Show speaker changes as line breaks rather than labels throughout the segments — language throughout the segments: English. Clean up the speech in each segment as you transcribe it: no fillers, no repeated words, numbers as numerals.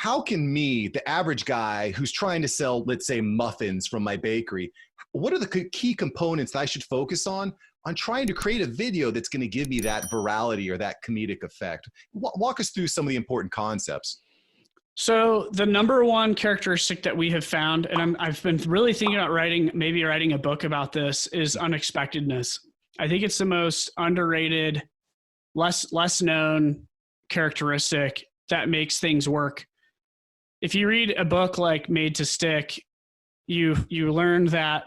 how can me, the average guy who's trying to sell, let's say, muffins from my bakery, what are the key components that I should focus on trying to create a video that's going to give me that virality or that comedic effect? Walk us through some of the important concepts.
So the number one characteristic that we have found, and I've been really thinking about maybe writing a book about this, is unexpectedness. I think it's the most underrated, less known characteristic that makes things work. If you read a book like Made to Stick, you learn that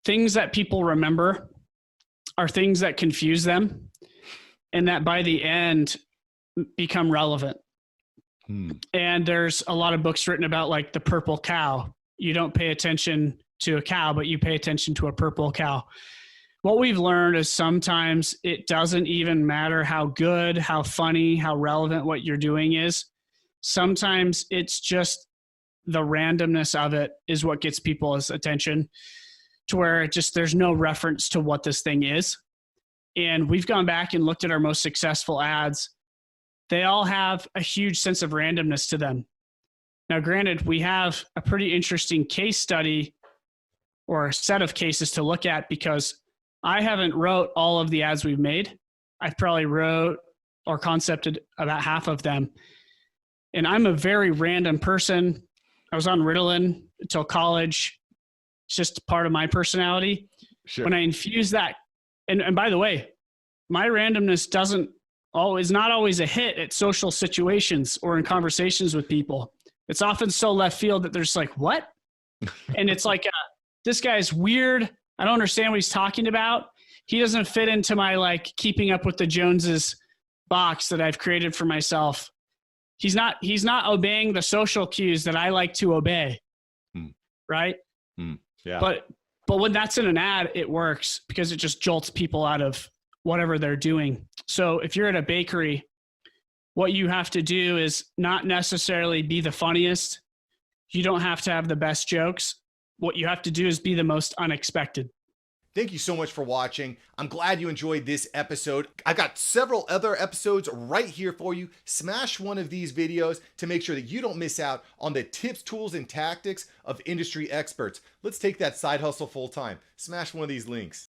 things that people remember are things that confuse them, and that by the end become relevant. And there's a lot of books written about like the purple cow. You don't pay attention to a cow, but you pay attention to a purple cow. What we've learned is sometimes it doesn't even matter how good, how funny, how relevant what you're doing is. Sometimes it's just the randomness of it is what gets people's attention, to where there's no reference to what this thing is. And we've gone back and looked at our most successful ads. They all have a huge sense of randomness to them. Now, granted, we have a pretty interesting case study or a set of cases to look at, because I haven't wrote all of the ads we've made. I've probably wrote or concepted about half of them. And I'm a very random person. I was on Ritalin until college. It's just part of my personality. Sure. When I infuse that, and by the way, my randomness is not always a hit at social situations or in conversations with people. It's often so left field that they're just like, what? And it's like, this guy's weird. I don't understand what he's talking about. He doesn't fit into my like keeping up with the Joneses box that I've created for myself. He's not obeying the social cues that I like to obey. Right?
Yeah.
But when that's in an ad, it works because it just jolts people out of whatever they're doing. So if you're at a bakery, what you have to do is not necessarily be the funniest. You don't have to have the best jokes. What you have to do is be the most unexpected.
Thank you so much for watching. I'm glad you enjoyed this episode. I've got several other episodes right here for you. Smash one of these videos to make sure that you don't miss out on the tips, tools, and tactics of industry experts. Let's take that side hustle full time. Smash one of these links.